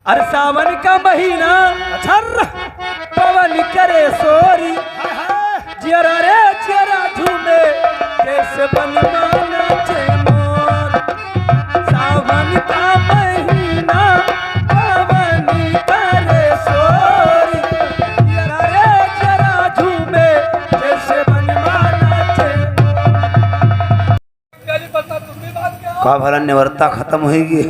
अरे सावन का महीना पवन करे सोरी जियरा रे जियरा झूमे जैसे बनमाना चे मोर। सावन का महीना पवन करे सोरी जियरा रे जियरा झूमे जैसे बनमाना चे। का भला निवर्ता खत्म होगी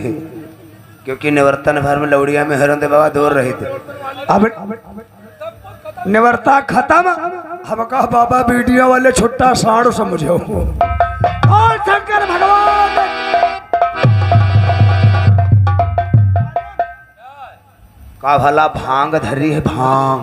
क्योंकि निवर्तन भर में लौड़िया में हरंद बाबा दूर रहे थे। अब निवर्ता खत्म। हम कहा बाबा वीडियो वाले छुट्टा साड़ समझो और शंकर भगवान का भला भांग धरी है भांग।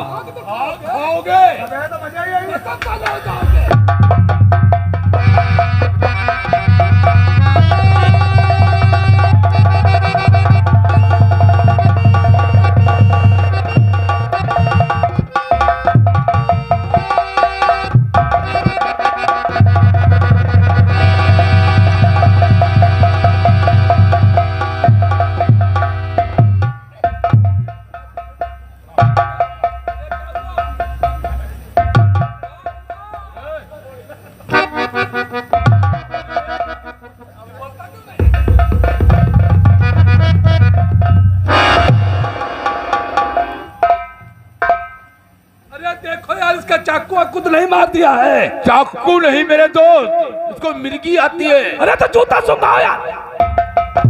चाकू वाकू तो नहीं मार दिया है। चाकू नहीं मेरे दोस्त, इसको मिर्गी आती है। अरे तो जूता सुंघाओ यार।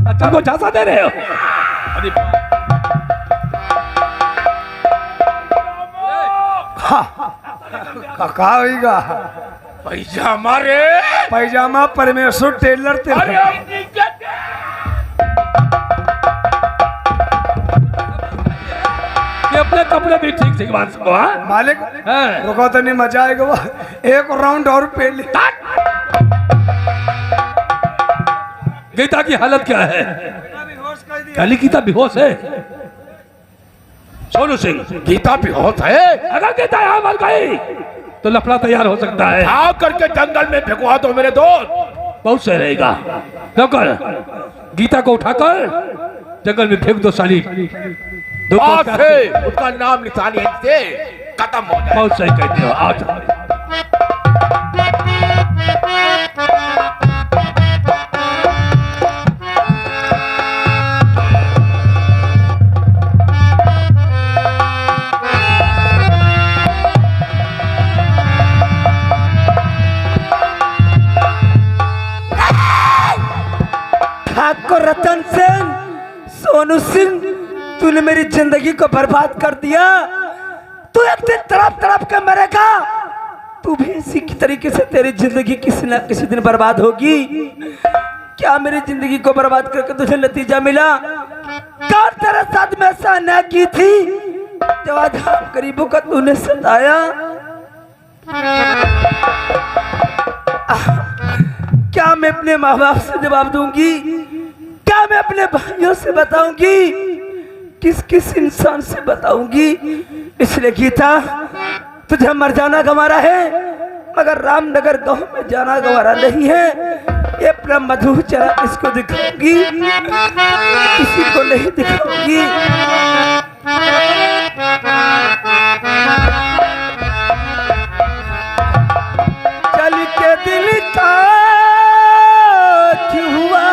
अच्छा को झांसा दे रहे हो। का होगा पैजामा रे, पैजामा परमेश्वर टेलर तेरे। अपने कपड़े भी ठीक से बांध सको। मालिक रुको तो नहीं मजा आएगा वो। एक राउंड और पहले गीता की हालत क्या है? काली गीता बेहोश है। सोनू सिंह गीता बेहोश है। अगर गीता यहाँ मर गई तो लफड़ा तैयार हो सकता है। भाग करके जंगल में फेंकवा दो मेरे दोस्त, बहुत सही रहेगा। नौकर गीता को उठाकर जंगल में फेंक दो साली। आज से उसका नाम निशानी से खत्म हो जाए। बहुत सही कहते हो। आज ठाकुर रतन सिंह, सोनू सिंह, तूने मेरी जिंदगी को बर्बाद कर दिया। तू एक दिन तड़प तड़प के मरेगा। तू भी इसी की तरीके से तेरी जिंदगी किसी न किसी दिन बर्बाद होगी। क्या मेरी जिंदगी को बर्बाद करके तुझे नतीजा मिला? क्या तेरे साथ में ऐसा अन्याय की थी? जब आज गरीबों का तूने सताया। क्या मैं अपने माँ बाप से जवाब दूंगी? क्या मैं अपने भाइयों से बताऊंगी? किस किस इंसान से बताऊंगी? इसलिए गीता, तुझे मर जाना गंवारा है मगर रामनगर गांव में जाना गंवारा नहीं है। ये अपना मधु चरा किसको दिखाऊंगी? किसी को नहीं दिखाऊंगी। चल के दिल का क्यों हुआ?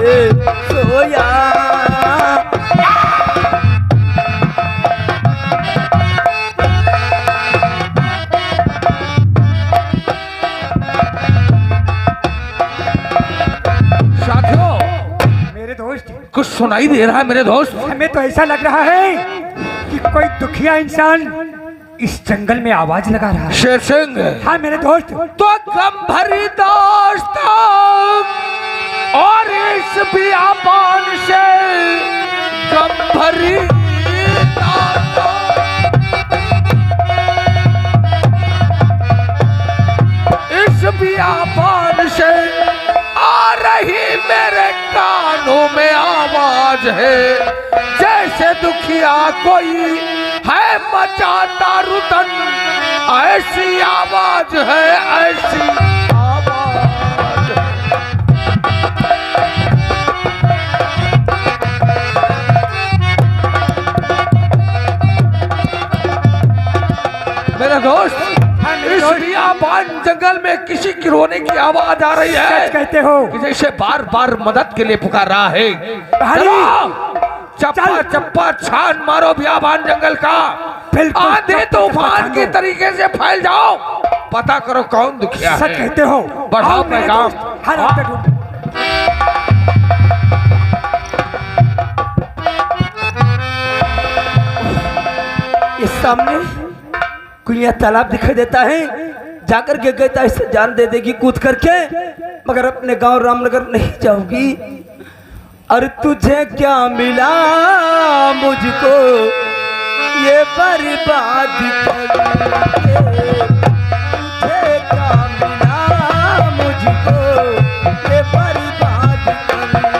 सोया। साथियों, मेरे दोस्त, कुछ सुनाई दे रहा है मेरे दोस्त? हमें तो ऐसा लग रहा है कि कोई दुखिया इंसान इस जंगल में आवाज लगा रहा है। शेर सिंह, हाँ मेरे दोस्त। तो गम भरी दोस्त और इस बियाबान से गम भरी इस बियाबान से आ रही मेरे कानों में आवाज है, जैसे दुखिया कोई है मचाता रुदन, ऐसी आवाज है, ऐसी आवाज। मेरा दोस्त, इस बियाबान जंगल में किसी की रोने की आवाज आ रही है। सच कहते हो? कि जैसे बार बार मदद के लिए पुकार रहा है। चप्पा चप्पा छान मारो बियाबान जंगल का, आंधी तूफान के तरीके से फैल जाओ, पता करो कौन दुखिया है। सच कहते हो? बढ़ाओ पैगाम। इस सामने कुइया तालाब दिखाई देता है, जाकर के कहता है इससे जान दे देगी कूद करके, मगर अपने गांव रामनगर नहीं जाओगी। और तुझे क्या मिला मुझको ये बर्बाद करके, तुझे क्या मिला मुझको ये बर्बाद करके,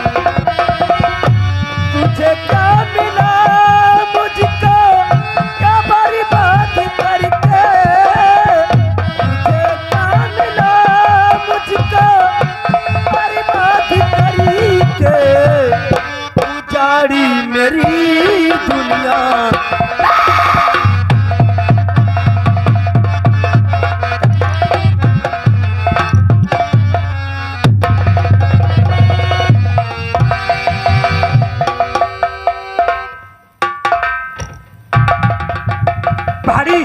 तुझे क्या मिला मुझको क्या बर्बाद करके, तुझे क्या मिला मुझको बर्बाद करके, उजाड़ी मेरी दुनिया। पहाड़ी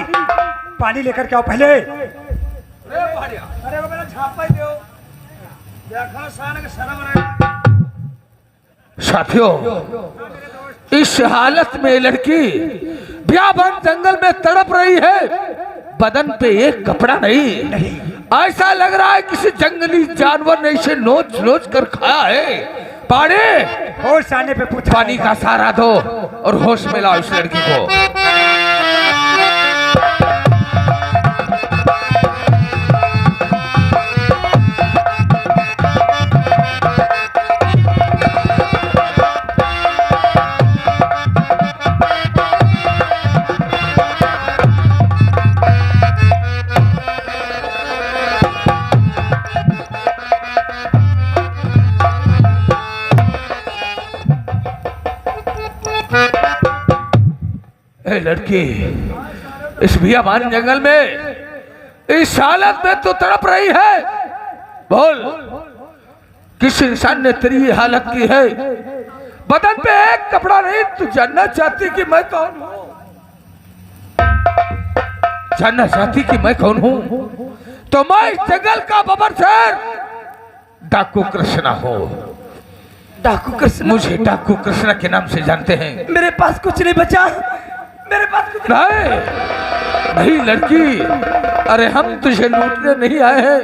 पानी लेकर के आओ पहले। साथियों, इस हालत में लड़की बियाबान जंगल में तड़प रही है, बदन पे एक कपड़ा नहीं। ऐसा लग रहा है किसी जंगली जानवर ने इसे नोच नोच कर खाया है। पानी, होश आने पे पूछा। पानी का सहारा दो और होश में लाओ इस लड़की को। लड़की इस बियाबान जंगल में इस हालत में तो तड़प रही है, बोल किस इंसान ने तेरी ये हालत की है? बदन पे एक कपड़ा नहीं, तू जानना चाहती कि मैं कौन हूं? जानना चाहती कि मैं कौन हूं? तो मैं इस जंगल का बबर शेर डाकू कृष्णा हूं। डाकू कृष्ण? मुझे डाकू कृष्णा के नाम से जानते हैं। मेरे पास कुछ नहीं बचा, मेरे पास कुछ नहीं लड़की, अरे हम तुझे लूटने नहीं आए हैं,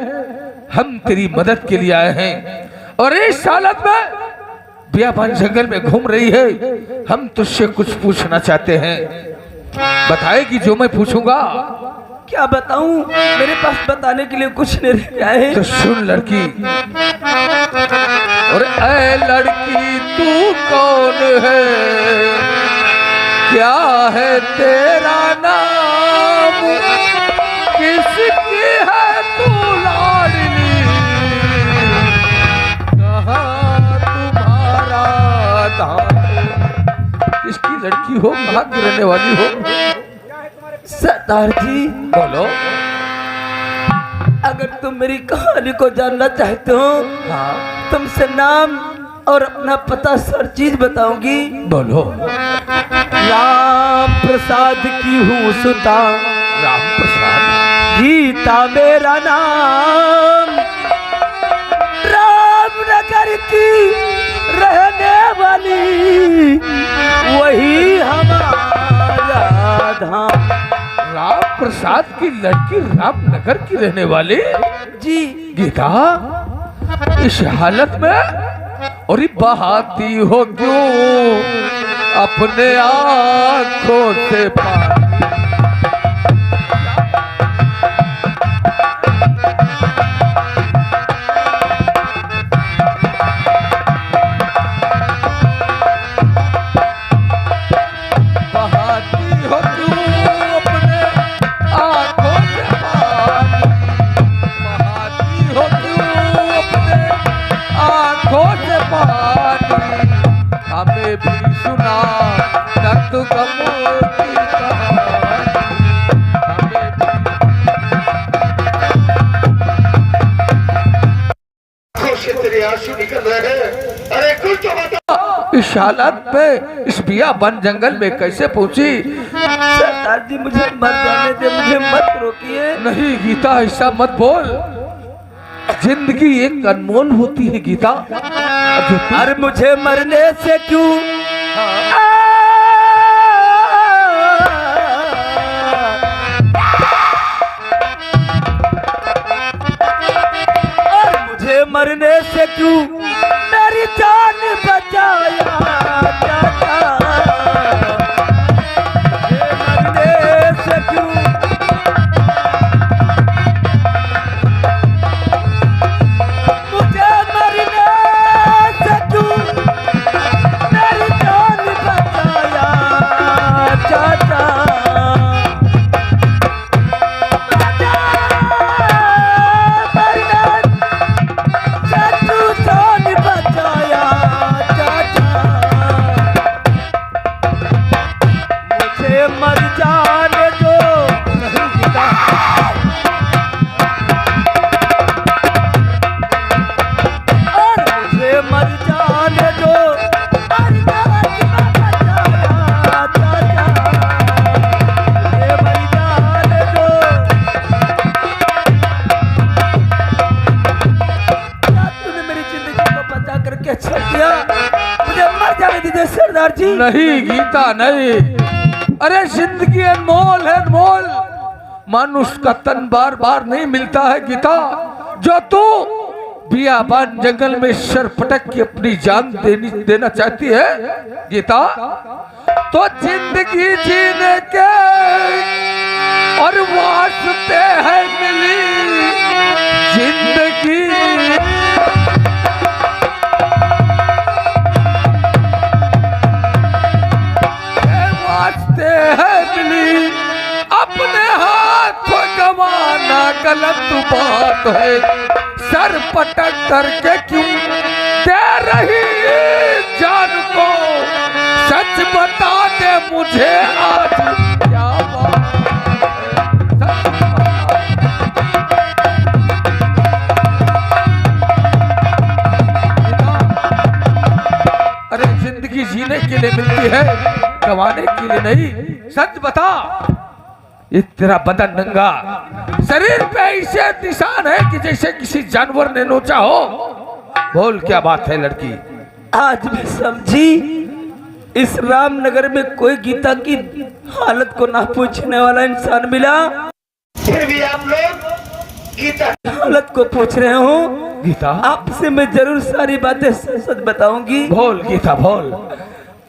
हम तेरी मदद के लिए आए हैं। और इस हालत में बियाबान जंगल में घूम रही है, हम तुझसे कुछ पूछना चाहते हैं, बताएगी जो मैं पूछूंगा? क्या बताऊं, मेरे पास बताने के लिए कुछ नहीं रह गया है। तो सुन लड़की, और ऐ लड़की तू कौन है, क्या है तेरा नाम, किसकी है तू लाडली, कहाँ तुम्हारा धाम? किसकी लड़की हो, कहाँ की रहने वाली हो? सरदार जी, बोलो। अगर तुम मेरी कहानी को जानना चाहते हो, हाँ। तुमसे नाम और अपना पता सर चीज बताऊंगी। बोलो। राम प्रसाद की हूँ सुता, राम प्रसाद। गीता मेरा नाम, रामनगर की रहने वाली, वही हमारा धाम। राम प्रसाद की लड़की रामनगर की रहने वाली जी। गीता इस हालत में और ये बहाती हो क्यों अपने आंखों से पानी। हमें भी सुना नक्त कमों की कहानी, हमें भी तेरे आंसू निकल रहे हैं। अरे कुछ तो बता। इस हालत पे इस बियाबान जंगल में कैसे पहुंची? सरदार जी मुझे मत जाने दे, मुझे मत रोकिए। नहीं गीता, ऐसा मत बोल। जिंदगी एक अनमोल होती है गीता। अरे मुझे मरने से क्यों और मुझे मरने से क्यों मेरी जान बचाया जाता, मरने से क्यों मर जाने दो। और मुझे मर जाने दो। तूने मेरी जिंदगी को बचा करके छोड़ दिया, मुझे मर जाने दीजिए सरदार जी। नहीं गीता नहीं। अरे जिंदगी अनमोल है, अनमोल। मनुष्य का तन बार बार नहीं मिलता है गीता। जो तू बियाबान जंगल में सर पटक के अपनी जान देना चाहती है गीता, तो जिंदगी जीने के और वास्ते है मिली जिंदगी। है मिली अपने हाथ को गवाना गलत बात है। सर पटक करके क्यों दे रही जान को, सच बता दे मुझे आज क्या बात है। अरे जिंदगी जीने के लिए मिलती है, गवाने के लिए नहीं। सच बता, ये तेरा बदन नंगा, शरीर पे ऐसे निशान है कि जैसे किसी जानवर ने नोचा हो। बोल क्या बात है लड़की? आज भी समझी इस रामनगर में कोई गीता की हालत को ना पूछने वाला इंसान मिला, फिर भी आप लोग गीता की हालत को पूछ रहे हो। गीता आपसे मैं जरूर सारी बातें सच बताऊंगी। बोल गीता बोल।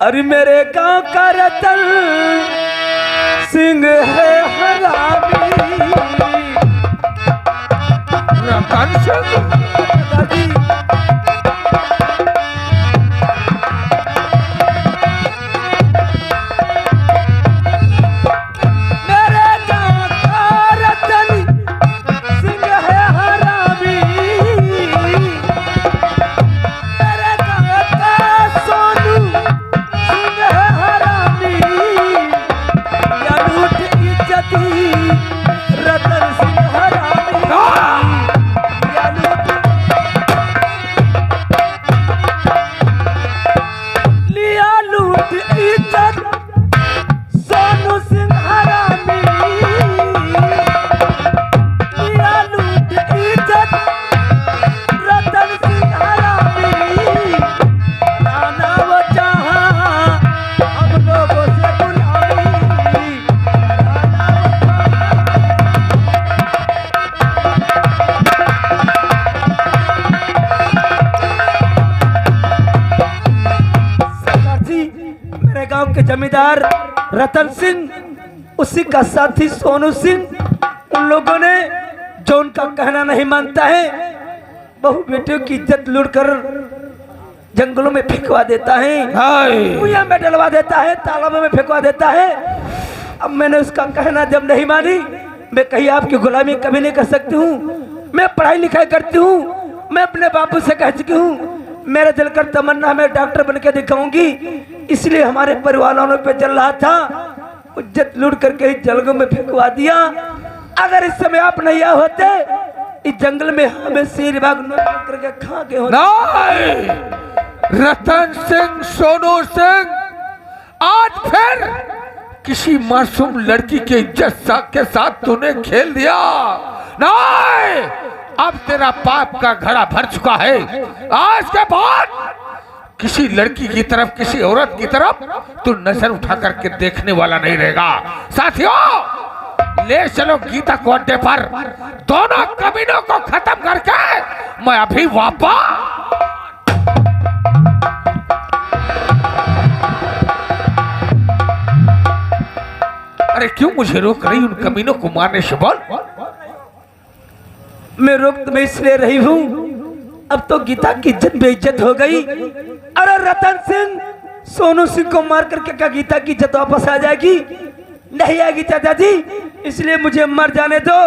अरे मेरे गांव का रतन सिंह है हरामी, रतन सिंह मेरे गांव के जमींदार रतन सिंह, उसी का साथी सोनू सिंह, उन लोगों ने जो उनका कहना नहीं मानता है, बहू बेटियों की इज्जत लूटकर जंगलों में फेंकवा देता है, कुएं में डलवा देता है, तालाबों में फेंकवा देता है। अब मैंने उसका कहना जब नहीं मानी, मैं कहीं आपकी गुलामी कभी नहीं कर सकती हूँ। मैं पढ़ाई लिखाई करती हूँ, मैं अपने बापू से कह चुकी हूँ मेरा दिल कर तमन्ना मैं डॉक्टर बन के दिखाऊंगी, इसलिए हमारे परिवार वालों पे चल रहा था, इज्जत लूट करके इस जंगल में फेंकवा दिया। अगर इस समय आप नहीं आए होते, इस जंगल में हमें शेर बाग करके खा के होते। रतन सिंह, सोनू सिंह, आज फिर किसी मासूम लड़की के इज्जत के साथ तूने खेल दिया। नहीं, अब तेरा पाप का घड़ा भर चुका है। आज के बाद किसी लड़की की तरफ, किसी औरत की तरफ तू नजर उठा करके देखने वाला नहीं रहेगा। साथियों, ले चलो गीता को अड्डे पर, दोनों कमीनों को खत्म करके मैं अभी वापस। अरे क्यों मुझे रोक रही उन कमीनों को मारने से? बोल। मैं रोक तो मैं इसलिए रही हूँ, अब तो गीता की इज्जत बेइज्जत हो गई। अरे रतन सिंह, सोनू सिंह को मार करके क्या गीता की इज्जत वापस आ जाएगी? नहीं आएगी चाचा जी, इसलिए मुझे मर जाने दो।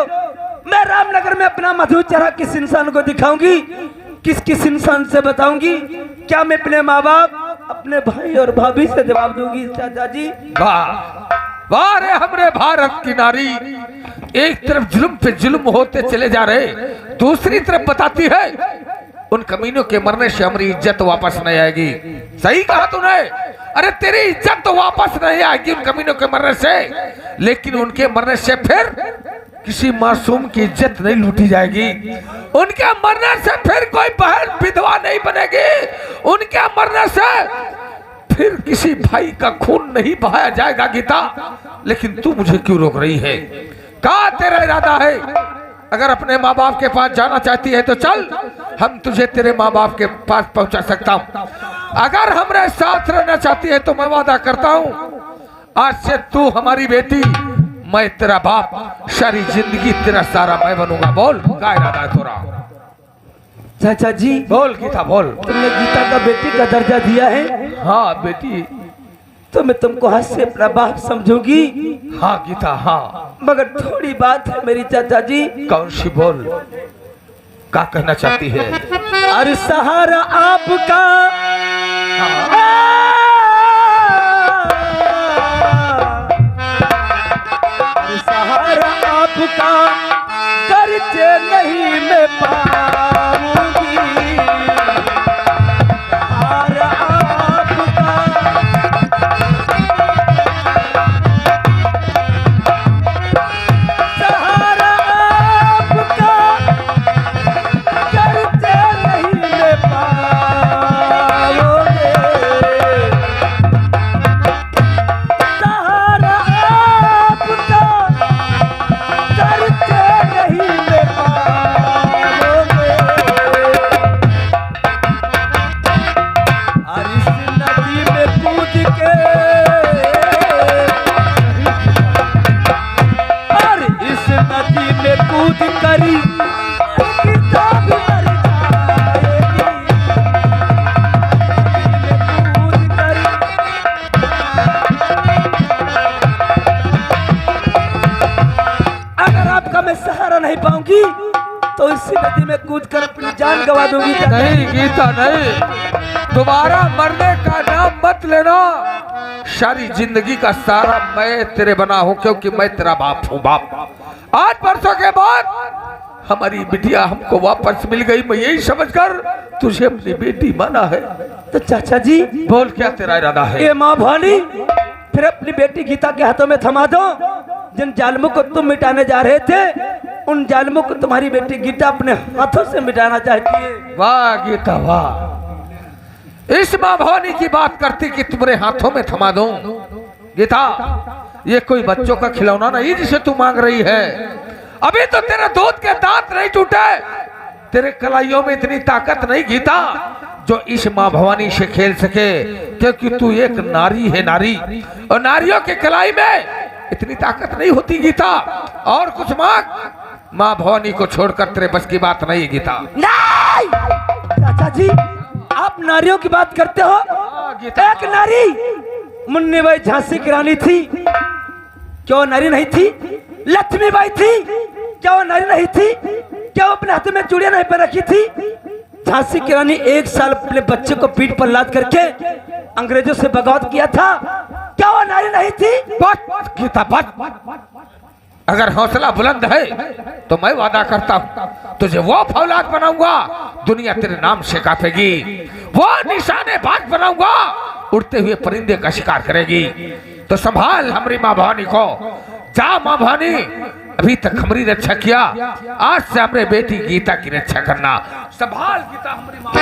मैं रामनगर में अपना मधु चरा किस इंसान को दिखाऊंगी, किस इंसान से बताऊंगी? क्या मैं अपने माँ बाप, अपने भाई और भाभी से जवाब दूंगी चाचा जी? वाह रे हमरे भारत की नारी, एक तरफ जुल्म पे जुल्म होते चले जा रहे, दूसरी तरफ बताती है उन कमीनों के मरने से हमारी इज्जत वापस नहीं आएगी। सही कहा तूने। अरे तेरी इज्जत तो वापस नहीं आएगी उन कमीनों के मरने से, लेकिन उनके मरने से फिर किसी मासूम की इज्जत नहीं लूटी जाएगी। उनके मरने से फिर कोई बहन विधवा नहीं बनेगी। उनके मरने से फिर किसी भाई का खून नहीं बहाया जाएगा। गीता, लेकिन तू मुझे क्यों रोक रही है? क्या तेरा इरादा है? अगर अपने माँ बाप के पास जाना चाहती है तो चल, हम तुझे तेरे माँ बाप के पास पहुंचा सकता हूँ। अगर हमारे साथ रहना चाहती है तो मैं वादा करता हूँ, आज से तू हमारी बेटी, मैं तेरा बाप, सारी जिंदगी तेरा सारा मैं बनूंगा। बोल, क्या इरादा है तोरा? चाचा जी बोल गीता, बोल। तुमने गीता का बेटी का दर्जा दिया है? हाँ बेटी। तो मैं तुमको हाथ से अपना बाप समझूंगी? हाँ गीता, हाँ। मगर थोड़ी बात है मेरी चाचा जी। कौन सी? बोल, क्या कहना चाहती है? अरे सहारा आपका, अरे सहारा आपका करके नहीं मैं पाऊंगी। सहारा आपका, सहारा आपका करके नहीं मैं पाऊंगी। सहारा आपका करके नहीं मैं पाऊंगी। और इस नदी में कूद के, और इस नदी में कूद करी गीता भी मर जाएगी। नदी में कूद करी, अगर आपका मैं सहारा नहीं पाऊंगी तो इसी नदी में कूद कर अपनी जान गवा दूंगी। नहीं गीता, नहीं, दोबारा मरने का नाम मत लेना। सारी जिंदगी का सारा मैं तेरे बना हूं, क्योंकि मैं तेरा बाप हूं। बाप, आज परसों के बाद हमारी बिटिया हमको वापस मिल गई, मैं यही समझकर तुझे अपनी बेटी माना है। तो चाचा जी बोल, क्या तेरा इरादा है? ये माँ भानी, फिर अपनी बेटी गीता के हाथों में थमा दो। जिन जालिमों को तुम मिटाने जा रहे थे, उन जालिमों को तुम्हारी बेटी गीता अपने हाथों से मिटाना चाहती है। वाह गीता, वाह। इस माँ भवानी की बात करती कि तुम्हारे हाथों में थमा दूं। गीता, ये कोई बच्चों का खिलौना नहीं जिसे तू मांग रही है। अभी तो तेरे दूध के दांत नहीं टूटे, तेरे कलाइयों में इतनी ताकत नहीं गीता जो इस माँ भवानी से खेल सके, क्योंकि तू एक नारी है नारी, और नारियों के कलाई में इतनी ताकत नहीं होती गीता। और कुछ मांग, माँ भवानी को छोड़कर तेरे बस की बात नहीं गीता। नहीं चाचा जी, आप नारियों की बात करते हो। गीता। एक नारी मुन्नीबाई झांसी की रानी थी, क्या वो नारी नहीं थी? लक्ष्मीबाई थी, क्या वो नारी नहीं थी? क्या वो अपने हाथ में चूड़ियां नहीं पहन रखी थी? झांसी की रानी 1 साल अपने बच्चे को पीठ पर लाद करके अंग्रेजों से बगावत किया था, क्या वो नारी नहीं थी? बस गीता बस। अगर हौसला बुलंद है तो मैं वादा करता हूँ तुझे वो फौलाद बनाऊंगा दुनिया तेरे नाम से कांपेगी, वो निशानेबाज बनाऊंगा उड़ते हुए परिंदे का शिकार करेगी। तो संभाल हमारी माँ भवानी को। जा माँ भवानी, अभी तक हमारी रक्षा किया, आज से हमारे बेटी गीता की रक्षा करना। संभाल गीता हमारी माँ।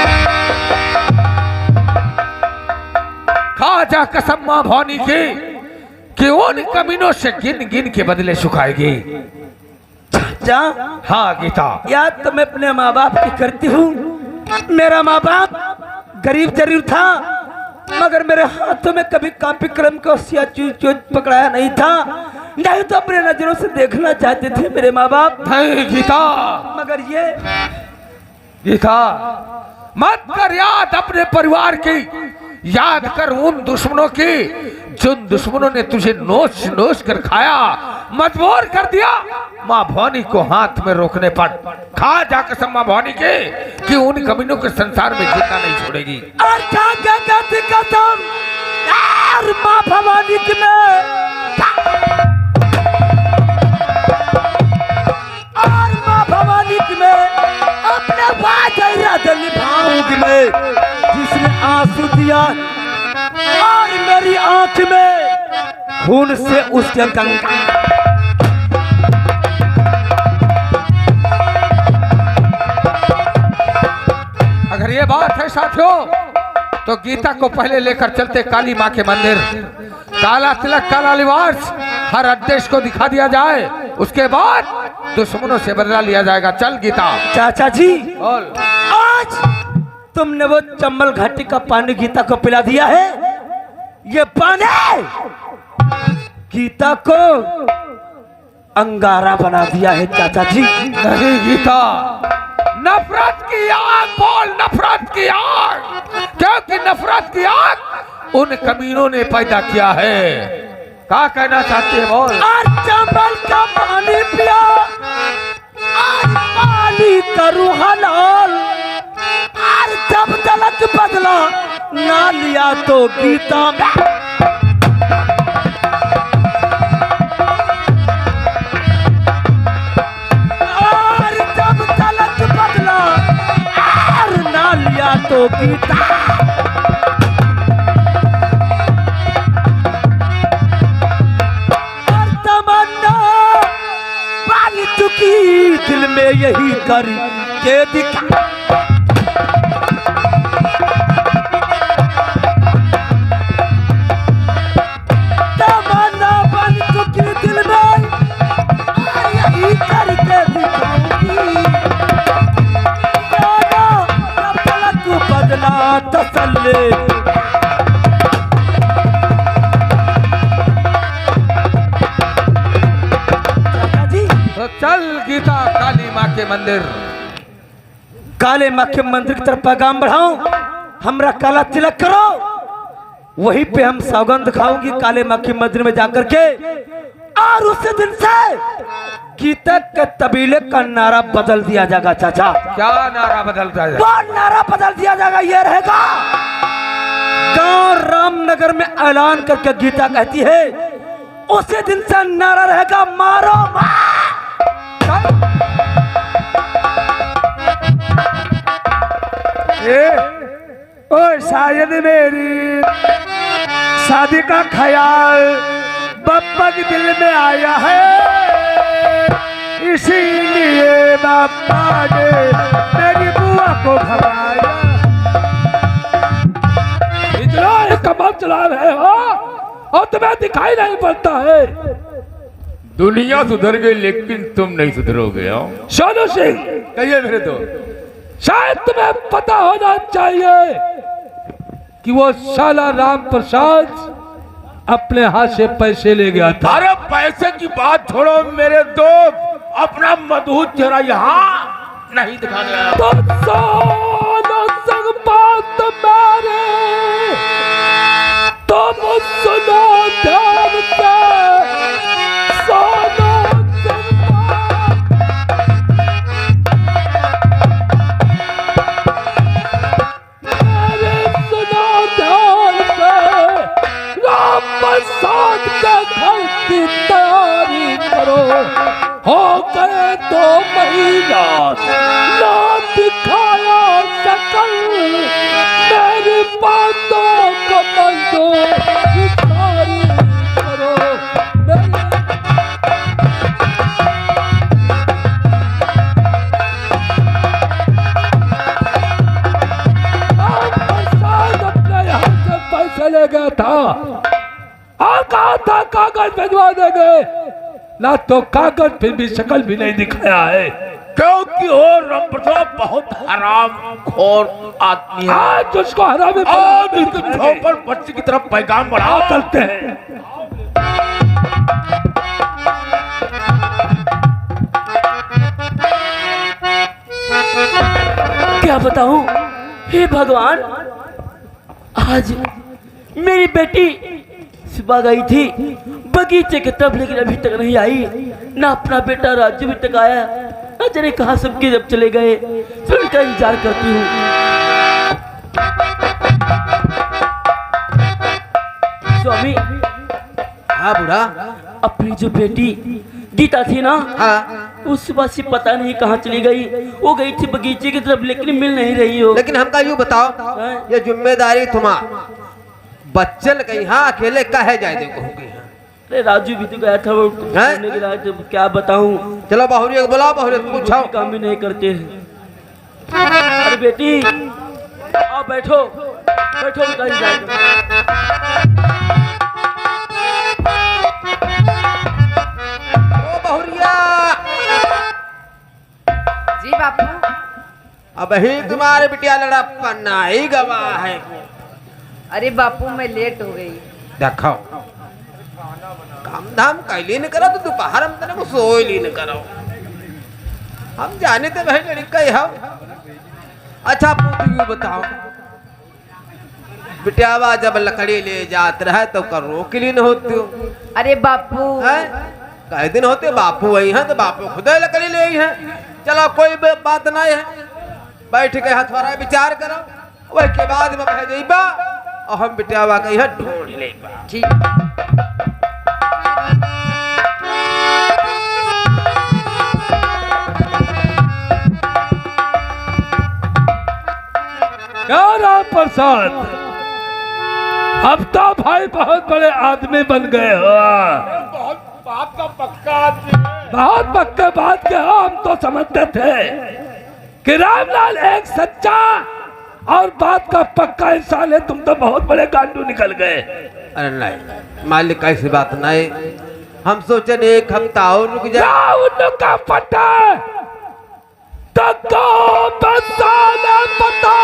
खा जा कसम माँ भवानी की कि उन कमीनों से गिन गिन के बदले सुखाएगी। चाचा, हाँ गीता। याद तो मैं अपने माँ बाप की करती हूँ। मेरा माँ बाप गरीब जरूर था, मगर मेरे हाथों में कभी कॉपी कलम को सिया चूज पकड़ाया नहीं था। नहीं तो अपने नजरों से देखना चाहते थे मेरे माँ बाप। नहीं गीता, मगर ये गीता मत कर याद अपने परिवार की, याद कर उन दुश्मनों की जिन दुश्मनों ने तुझे नोच नोच कर खाया, मजबूर कर दिया माँ भवानी को हाथ में रोकने पर। खा जा कसम माँ भवानी के कि उन कमीनों के संसार में जीता नहीं छोड़ेगी। और कसम यार माँ भवानी की मैं, और माँ भवानी की मैं अपने वादा निभाऊंगी मैं, जिसने आंसू दिया और मेरी आंख में खून से उसके गंगा। अगर ये बात है साथियों तो गीता को पहले लेकर चलते काली माँ के मंदिर। काला तिलक काला लिबास हर आदेश को दिखा दिया जाए, उसके बाद दुश्मनों से बदला लिया जाएगा। चल गीता। चाचा जी, बोल। आज तुमने वो चंबल घाटी का पानी गीता को पिला दिया है। ये पानी गीता को अंगारा बना दिया है चाचा जी। नहीं गीता, नफरत की आग बोल, नफरत की आग, क्योंकि नफरत की आग उन कमीनों ने पैदा किया है। क्या कहना चाहते हैं बोल। आज चंबल का पानी पिया, आज पानी करूं हलाल, आज जब तलक बदला ना लिया तो गीता में। और जब तलक बदला और ना लिया तो गीता। और तमन्ना बाल चुकी दिल में यही कर के दिखा। तो चल गीता काली माँ के मंदिर। काले माँ के मंदिर की तरफ पैगाम बढ़ाओ, हमरा काला तिलक करो, वहीं पे हम सौगंध खाऊंगी काले माँ के मंदिर में जाकर के। और उस दिन से गीता के तबीले का नारा बदल दिया जाएगा चाचा। क्या नारा बदल जाएगा? वो नारा बदल दिया जाएगा, ये रहेगा गांव रामनगर में ऐलान करके गीता कहती है, उसी दिन से नारा रहेगा मारो ओ शायद मेरी शादी का ख्याल बापा के दिल में आया है, इसीलिए बापा ने मेरी बुआ को भगाया। इतना कमाल चला रहे हो और तुम्हें दिखाई नहीं पड़ता है। दुनिया सुधर गई लेकिन तुम नहीं सुधरोगे। सोनू सिंह, कहिए मेरे तो शायद तुम्हें पता होना चाहिए कि वो साला राम प्रसाद अपने हाथ से पैसे ले गया था। अरे पैसे की बात छोड़ो मेरे दोस्त, अपना मधुर चेहरा यहाँ नहीं दिखाने आया। तो सुनो संग बात मेरे, तुम सुनो ध्यान से, सुनो संग बात। मेरे सुनो ध्यान से, राम प्रसाद के घर की तैयारी करो। हो गए 2 महीना ना दिखाया शकल, मेरी बातों को मंजूर करो। अपने यहाँ से पैसे ले गया था और कहा था कागज भिजवा देंगे, ना तो कागज फिर भी शकल भी नहीं दिखाया है। क्योंकि वो राम प्रसाद बहुत हराम खोर आदमी है। आज उसको हराम आज उसके चौपर बच्चे की तरफ पैगाम बढ़ा करते हैं। क्या बताऊं, हे भगवान, आज मेरी बेटी सुबह गई थी बगीचे की तरफ, लेकिन अभी तक नहीं आई। ना अपना बेटा राजू भी तक आया, ना जाने कहाँ सबके जब चले गए। फिर उनका इंतजार करती हूँ। स्वामी, हाँ बूढ़ा। अपनी जो बेटी गीता थी ना, हाँ। उस सुबह से पता नहीं कहाँ चली गई। वो गई थी बगीचे की तरफ, लेकिन मिल नहीं रही हो। लेकिन हमका यूँ बताओ, ये जिम्मेदारी तुम्हारा, बच्चन कहीं हाँ अकेले कहे जाए देखो। अरे राजू भी तो गया था वो ढूंढने के लिए, जब क्या बताऊं। चलो बहुरी को बुलाओ, बहुरी पूछो। काम भी नहीं करते हैं। अरे बेटी आओ, बैठो बैठो, कहीं जाएगा। ओ बहुरिया जी बापू। अब ही तुम्हारे बिटिया लड़प्पन ही गवाह है। अरे बापू मैं लेट हो गई। देखो काम धाम कैली न करो तो दोपहर हम तने को सोई ली न करो। हम जाने थे भाई लड़का ही हम। अच्छा पुत्र यूँ बताओ, बिटियावा जब लकड़ी ले जात रहे तो कर रोक ली न होती हो। अरे बापू कई दिन होते बापू वही हैं तो बापू खुद ही लकड़ी ले आई है। चलो कोई बात नहीं है, बैठ के हथवारा विचार करो, वही के बाद में बह जाइबा और हम बिटियावा कहीं है ढूंढ लेबा। ठीक। क्या राम प्रसाद, अब तो भाई बहुत बड़े आदमी बन गए हो। बहुत बात का पक्का आदमी है। बहुत पक्के बात के हो। हम तो समझते थे कि रामलाल एक सच्चा और बात का पक्का इंसान है, तुम तो बहुत बड़े गांडू निकल गए। अरे नहीं मालिक, ऐसी बात नहीं। हम सोचे एक हफ्ता और रुक क्या जाए। उनका पता तक बताना पता,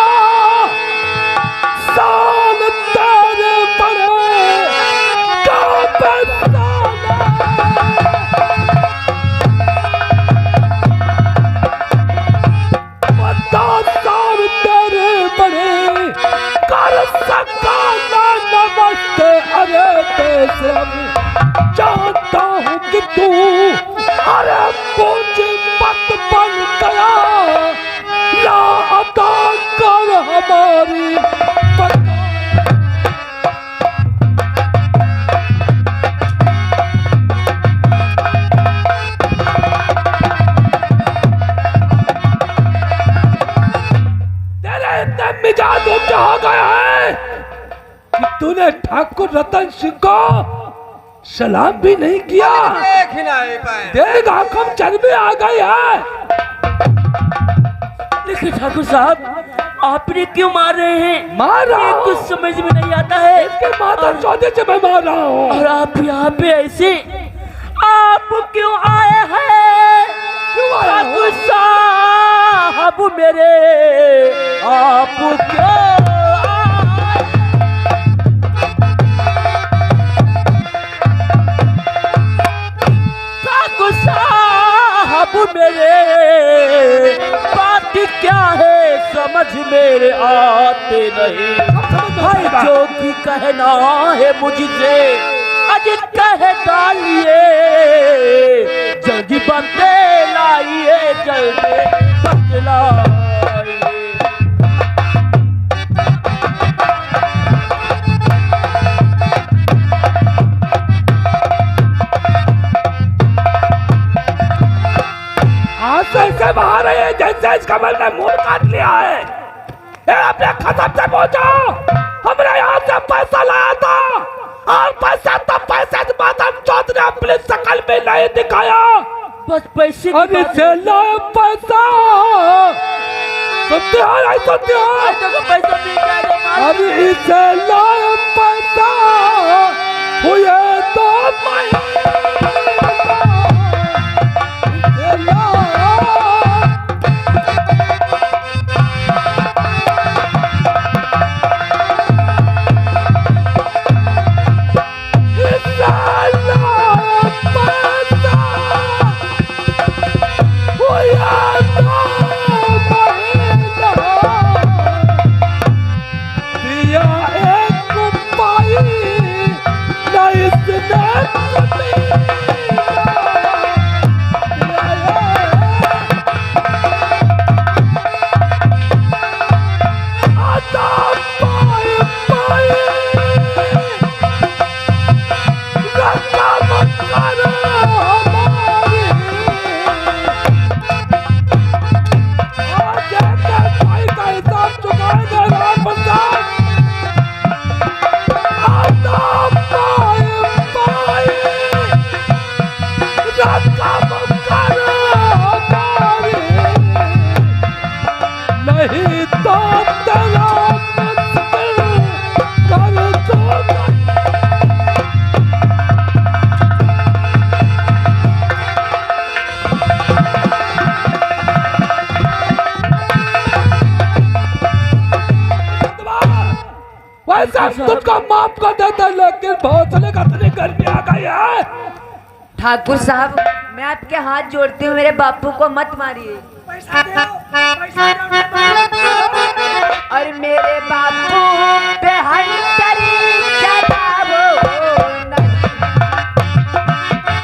साल तेरे पड़े का बताना। साल तेरे पड़े कर सका ना नमस्ते। अरे पैसे जानता हूँ कि तू अरे मुझे मत बन गया, या अदा कर हमारी तेरे इतने मिजाज ऊंचा हो गया है कि तूने ठाकुर रतन सिंह को सलाम भी नहीं किया। देख ही नहीं पाए। देख आंखों में चर्बी आ गई है। लेकिन ठाकुर साहब, आपने क्यों मार रहे हैं? मार रहा ये हूं। कुछ समझ में नहीं आता है। इसके माता चौधरी से मैं मार रहा हूँ। और आप यहाँ पे ऐसे आप क्यों आए हैं? क्यों आया हूं? ठाकुर साहब साहब मेरे आप क्या ठाकुर साहब मेरे बात क्या है समझ मेरे आते नहीं। भाई जो भी कहना है मुझसे आज कह डालिए, जल्दी बंदे लाइए, जल्दी बंदे लाइए। से बाहर है जैसे इस कमल ने मुंह काट लिया है। ये अपने खत्म से पहुंचो, हमने यहाँ से पैसा लाया था और पैसा तो पैसे माधव चौथ ने अपनी शकल में नहीं दिखाया। बस पैसे अरे चलो पैसा सुनते हो नहीं सुनते हो? पैसा नहीं जाएगा। अरे इसे लो पैसा हुए तो तुमको माफ कर देता, लेकिन भौसले का इतनी गर्मी आ गई है। ठाकुर साहब मैं आपके हाथ जोड़ती हूँ, मेरे बापू को मत मारिए। पैसा दो।